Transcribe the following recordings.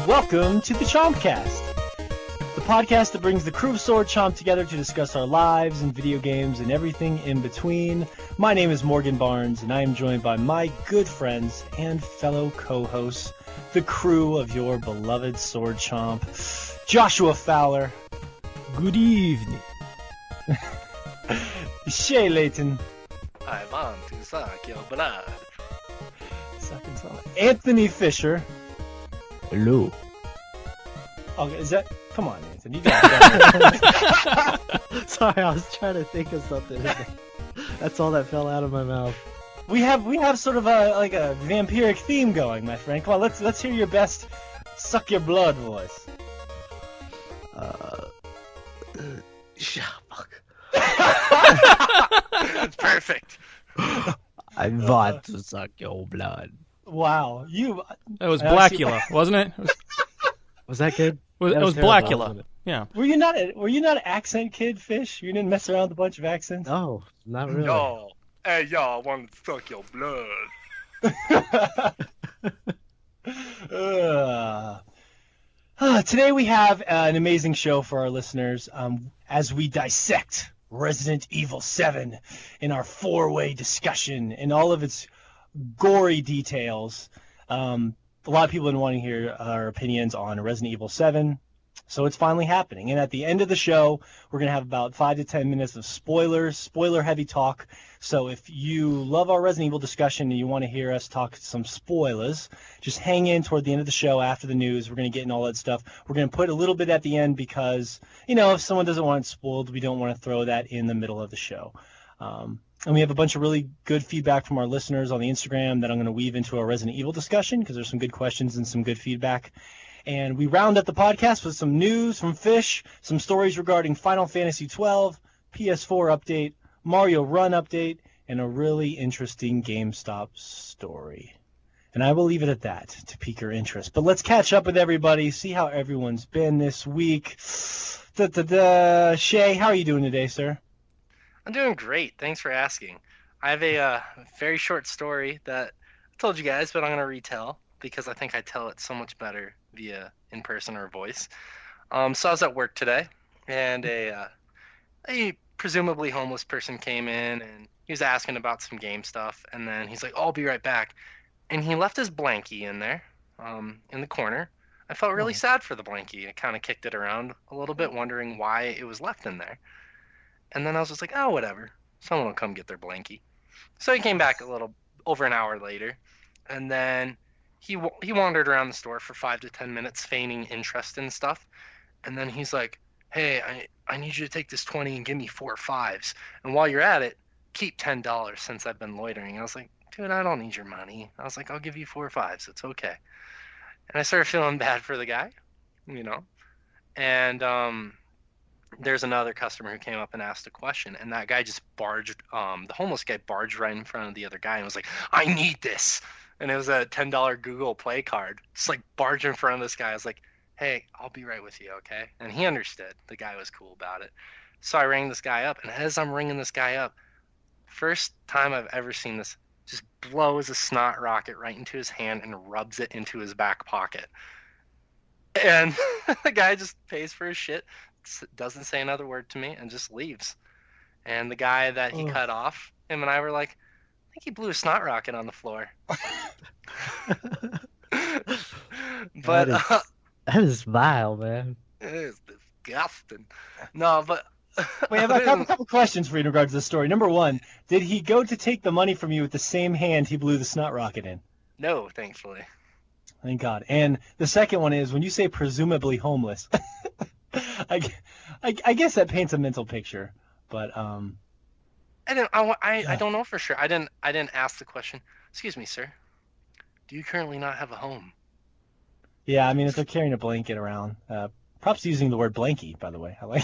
welcome to the Chompcast, the podcast that brings the crew of Sword Chomp together to discuss our lives and video games and everything in between. My name is Morgan Barnes, and I am joined by my good friends and fellow co-hosts, the crew of your beloved Sword Chomp, Joshua Fowler. Good evening. Shay Layton. I want to suck your blood. Anthony Fisher. Hello. Okay, is that? Come on, Anthony. You got that. Sorry, I was trying to think of something. That's all that fell out of my mouth. We have sort of a vampiric theme going, my friend. Come on, let's hear your best suck your blood voice. Fuck. That's perfect. I want to suck your blood. Wow, That was Blackula, wasn't it? Was that good? It was terrible, Blackula. wasn't it? Yeah. Were you not an accent kid, Fish? You didn't mess around with a bunch of accents? No, not really. Yo, hey, y'all, I want to suck your blood. Today we have an amazing show for our listeners as we dissect Resident Evil 7 in our four-way discussion and all of its gory details. A lot of people have been wanting to hear our opinions on Resident Evil 7, so it's finally happening. And at the end of the show, we're going to have about 5 to 10 minutes of spoiler-heavy talk. So if you love our Resident Evil discussion and you want to hear us talk some spoilers, just hang in toward the end of the show after the news. We're going to get in all that stuff. We're going to put a little bit at the end because, if someone doesn't want it spoiled, we don't want to throw that in the middle of the show. And we have a bunch of really good feedback from our listeners on the Instagram that I'm going to weave into our Resident Evil discussion because there's some good questions and some good feedback. And we round up the podcast with some news from Fish, some stories regarding Final Fantasy XII, PS4 update, Mario Run update, and a really interesting GameStop story. And I will leave it at that to pique your interest. But let's catch up with everybody, see how everyone's been this week. Shay, how are you doing today, sir? I'm doing great. Thanks for asking. I have a very short story that I told you guys, but I'm going to retell because I think I tell it so much better via in-person or voice. So I was at work today, and a presumably homeless person came in, and he was asking about some game stuff, and then he's like, I'll be right back. And he left his blankie in there, in the corner. I felt really sad for the blankie. I kind of kicked it around a little bit, wondering why it was left in there. And then I was just like, oh, whatever. Someone will come get their blankie. So he came back a little over an hour later, and then he wandered around the store for 5 to 10 minutes, feigning interest in stuff. And then he's like, hey, I need you to take this 20 and give me 4 5s. And while you're at it, keep $10 since I've been loitering. I was like, dude, I don't need your money. I was like, I'll give you 4 5s. It's okay. And I started feeling bad for the guy, And there's another customer who came up and asked a question, and that guy just the homeless guy barged right in front of the other guy and was like, I need this. And it was a $10 Google Play card. Just like barged in front of this guy. I was like, hey, I'll be right with you, okay? And he understood. The guy was cool about it. So I rang this guy up, and as I'm ringing this guy up, first time I've ever seen this, just blows a snot rocket right into his hand and rubs it into his back pocket. And the guy just pays for his shit, doesn't say another word to me, and just leaves. And the guy that he cut off, him and I were like, I think he blew a snot rocket on the floor. But that is vile, man. It is disgusting. No, but Wait, I have a couple questions for you in regards to this story. Number one, did he go to take the money from you with the same hand he blew the snot rocket in? No, thankfully. Thank God. And the second one is, when you say presumably homeless, I guess that paints a mental picture, but I don't know for sure. I didn't ask the question. Excuse me, sir. Do you currently not have a home? Yeah, I mean, if they're carrying a blanket around, props to using the word blankie, by the way. I like.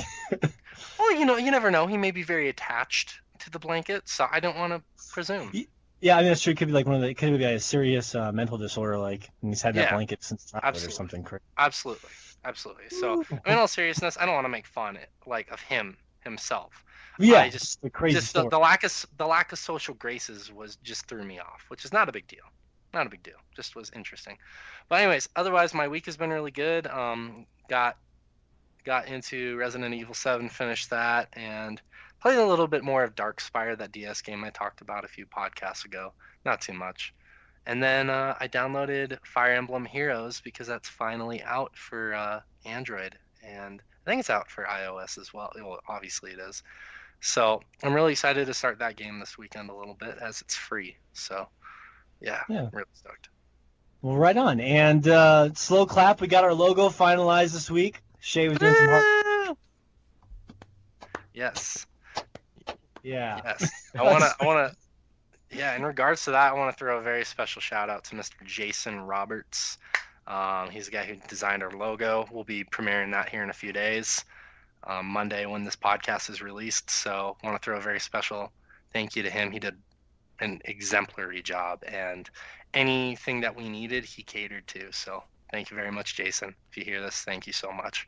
Well, you never know. He may be very attached to the blanket, so I don't want to presume. Yeah, I mean, that's true. It could be like it could be a serious mental disorder, and he's had that blanket since childhood or something crazy. Absolutely. So, in all seriousness, I don't want to make fun of himself. Yeah, just the crazy just story. the lack of social graces was just threw me off, which is not a big deal. not a big deal. Just was interesting. But anyways, otherwise my week has been really good. Got into Resident Evil 7, finished that, and played a little bit more of Darkspire, that DS game I talked about a few podcasts ago. Not too much. And then I downloaded Fire Emblem Heroes because that's finally out for Android, and I think it's out for iOS as well. Well, obviously it is. So I'm really excited to start that game this weekend a little bit, as it's free. So yeah. Really stoked. Well, right on. And slow clap, we got our logo finalized this week. Shay was doing some hard. Yes. Yeah. Yes. I wanna. Yeah. In regards to that, I want to throw a very special shout out to Mr. Jason Roberts. He's the guy who designed our logo. We'll be premiering that here in a few days, Monday when this podcast is released. So I want to throw a very special thank you to him. He did an exemplary job, and anything that we needed, he catered to. So thank you very much, Jason. If you hear this, thank you so much.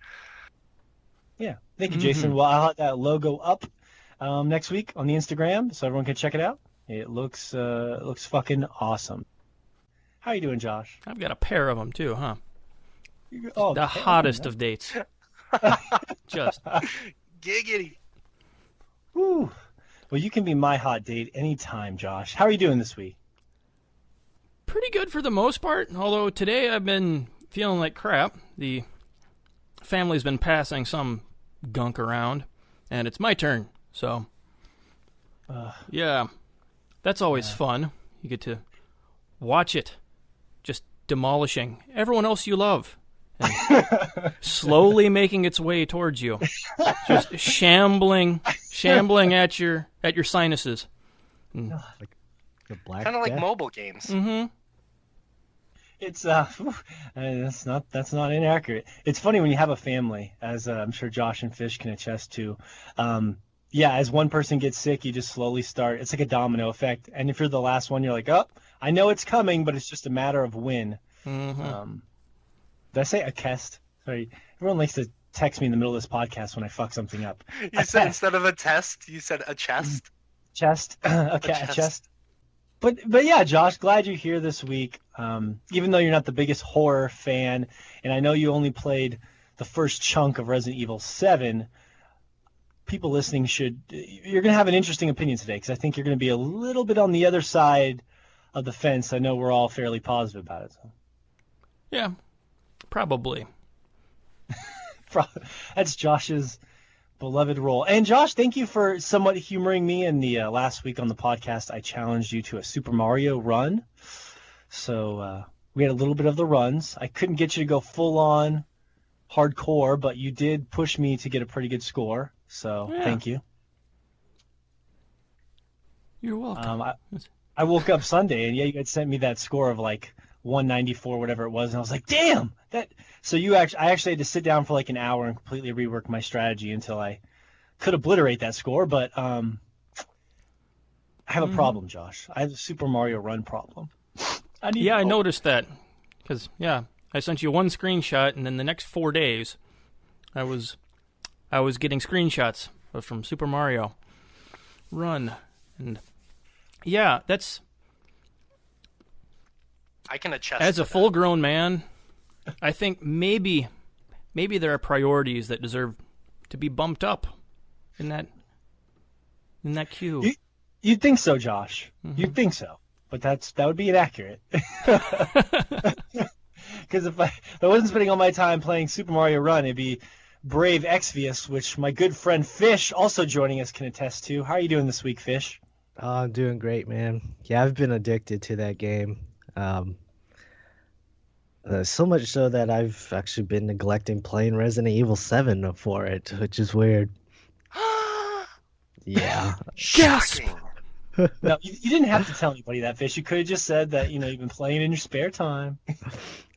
Yeah. Thank you, Jason. Well, I'll have that logo up next week on the Instagram so everyone can check it out. It looks fucking awesome. How you doing, Josh? I've got a pair of them too, huh? Oh, the hottest of dates. Just giggity. Woo. Well, you can be my hot date anytime, Josh. How are you doing this week? pretty good for the most part, although today I've been feeling like crap. The family's been passing some gunk around, and it's my turn, so yeah, that's always fun. You get to watch it just demolishing everyone else you love and slowly making its way towards you, just shambling at your sinuses. Like the black Kind of like death. mobile games. Mm-hmm. It's that's not inaccurate. It's funny when you have a family, as I'm sure Josh and Fish can attest to. Yeah, as one person gets sick, you just slowly start. It's like a domino effect. And if you're the last one, you're like, oh, I know it's coming, but it's just a matter of when. Mm-hmm. Did I say a chest? Sorry, everyone likes to text me in the middle of this podcast when I fuck something up. You said instead of a test, you said a chest. Chest. Okay, a chest. But yeah, Josh, glad you're here this week. Even though you're not the biggest horror fan, and I know you only played the first chunk of Resident Evil 7, people listening you're going to have an interesting opinion today, because I think you're going to be a little bit on the other side of the fence. I know we're all fairly positive about it. So. Yeah, probably. That's Josh's beloved role. And Josh, thank you for somewhat humoring me in the last week on the podcast. I challenged you to a Super Mario run. So we had a little bit of the runs. I couldn't get you to go full on hardcore, but you did push me to get a pretty good score. So Thank you. You're welcome. I woke up Sunday and you had sent me that score of like 194, whatever it was, and I was like, damn! So I actually had to sit down for like an hour and completely rework my strategy until I could obliterate that score, but I have a problem, Josh. I have a Super Mario Run problem. I noticed that, because, I sent you one screenshot, and then the next 4 days, I was getting screenshots from Super Mario Run, and that's... I can attest. As a full-grown man, I think maybe there are priorities that deserve to be bumped up in that queue. You'd think so, Josh. Mm-hmm. You'd think so, but that would be inaccurate. Because if I wasn't spending all my time playing Super Mario Run, it'd be Brave Exvius, which my good friend Fish, also joining us, can attest to. How are you doing this week, Fish? Oh, I'm doing great, man. Yeah, I've been addicted to that game. So much so that I've actually been neglecting playing Resident Evil 7 for it, which is weird. Yeah. Gasp! No, you didn't have to tell anybody that, Fish. You could have just said that, you've been playing in your spare time.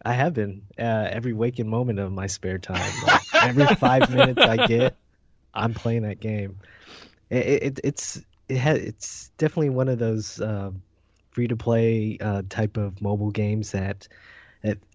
I have been. Every waking moment of my spare time. Like, every 5 minutes I get, I'm playing that game. It's definitely one of those free-to-play type of mobile games that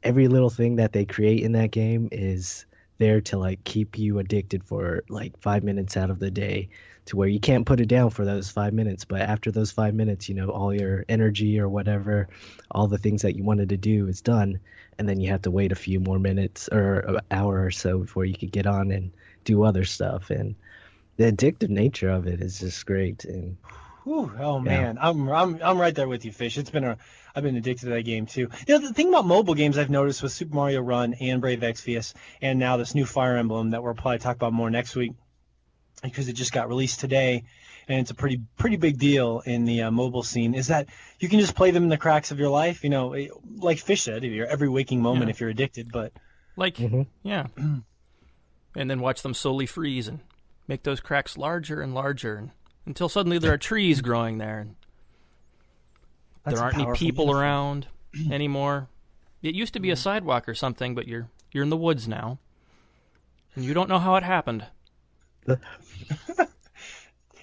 every little thing that they create in that game is there to like keep you addicted for like 5 minutes out of the day. to where you can't put it down for those 5 minutes. But after those 5 minutes, all your energy or whatever, all the things that you wanted to do is done, and then you have to wait a few more minutes or an hour or so before you could get on and do other stuff. And the addictive nature of it is just great. And Whew, oh yeah. man, I'm right there with you, Fish. I've been addicted to that game too. The thing about mobile games I've noticed with Super Mario Run and Brave Exvius, and now this new Fire Emblem that we'll probably talk about more next week, because it just got released today, and it's a pretty big deal in the mobile scene, is that you can just play them in the cracks of your life. Like Fish said, your every waking moment if you're addicted. But yeah, and then watch them slowly freeze and make those cracks larger and larger until suddenly there are trees growing there. And there aren't any people around anymore. It used to be a sidewalk or something, but you're in the woods now, and you don't know how it happened.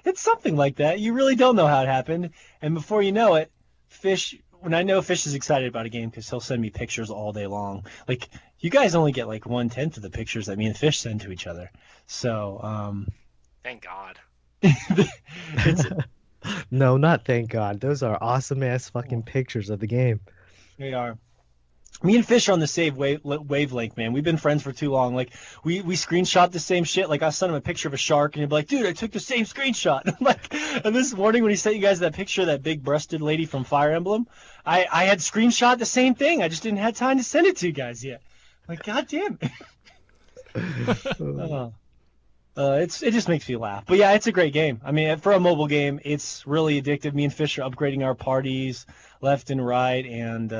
It's something like that. You really don't know how it happened, and before you know it, when I know Fish is excited about a game, because he'll send me pictures all day long. Like, you guys only get like 1/10 of the pictures that me and Fish send to each other. So, Thank God. No, not thank God. Those are awesome ass fucking pictures of the game. They are. Me and Fish are on the same wavelength, man. We've been friends for too long. Like, we screenshot the same shit. Like, I sent him a picture of a shark, and he'd be like, dude, I took the same screenshot. And this morning when he sent you guys that picture of that big-breasted lady from Fire Emblem, I had screenshot the same thing. I just didn't have time to send it to you guys yet. Like, God damn it. It just makes me laugh. But yeah, it's a great game. I mean, for a mobile game, it's really addictive. Me and Fish are upgrading our parties left and right, and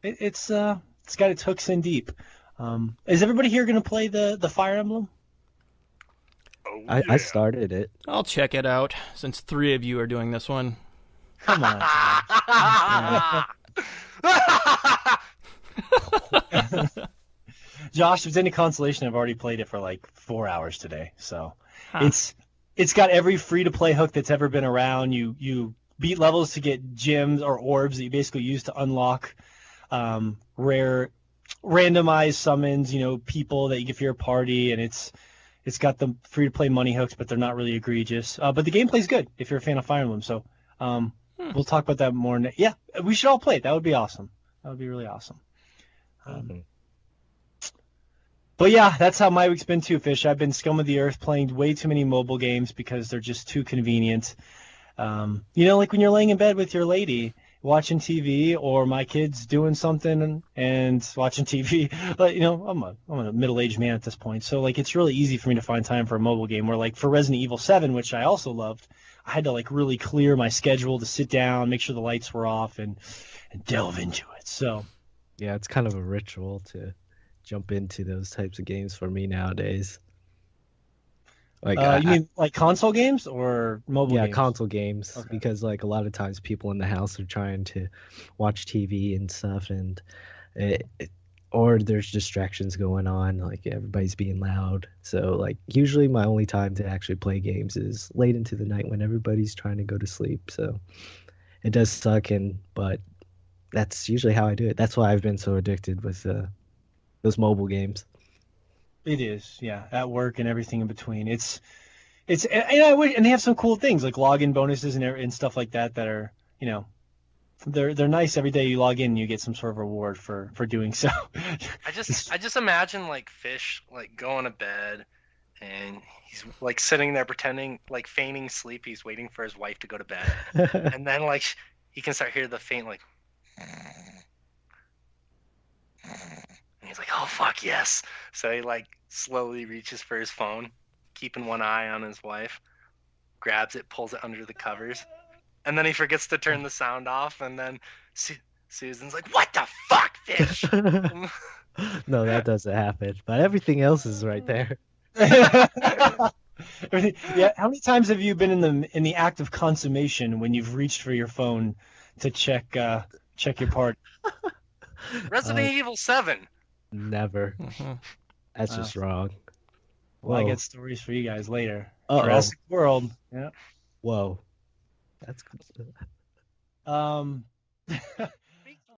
it's got its hooks in deep. Is everybody here going to play the Fire Emblem? Oh, I started it. I'll check it out since 3 of you are doing this one. Come on. Josh, if it's any consolation, I've already played it for like 4 hours today. So it's got every free-to-play hook that's ever been around. You beat levels to get gems or orbs that you basically use to unlock rare randomized summons, people that you get for your party, and it's got the free-to-play money hooks, but they're not really egregious. But the gameplay's good if you're a fan of Fire Emblem. So we'll talk about that more. Yeah, we should all play it. That would be awesome. That would be really awesome. But yeah, that's how my week's been too, Fish. I've been scum of the earth playing way too many mobile games because they're just too convenient. Like when you're laying in bed with your lady watching TV, or my kids doing something and watching TV. But I'm a middle-aged man at this point, so like it's really easy for me to find time for a mobile game. Where like for Resident Evil 7, which I also loved, I had to like really clear my schedule to sit down, make sure the lights were off, and delve into it. So yeah, it's kind of a ritual to jump into those types of games for me nowadays. Like you mean like console games or mobile games? Yeah, console games. Okay. Because like a lot of times people in the house are trying to watch TV and stuff, and or there's distractions going on, like everybody's being loud. So like usually my only time to actually play games is late into the night when everybody's trying to go to sleep. So it does suck, but that's usually how I do it. That's why I've been so addicted with those mobile games. It is, yeah, at work and everything in between. And they have some cool things like login bonuses and stuff like that are, they're nice. Every day you log in, you get some sort of reward for doing so. I just imagine like Fish like going to bed, and he's like sitting there pretending, like feigning sleep. He's waiting for his wife to go to bed, and then like he can start hearing the faint like. And he's like, oh, fuck, yes. So he, like, slowly reaches for his phone, keeping one eye on his wife, grabs it, pulls it under the covers, and then he forgets to turn the sound off, and then Susan's like, what the fuck, Fish? No, that doesn't happen. But everything else is right there. Yeah, how many times have you been in the act of consummation when you've reached for your phone to check your part? Resident Evil 7. Never. That's just wrong. Well, I get stories for you guys later. Uh-oh. Jurassic World. Yeah. Whoa. That's cool.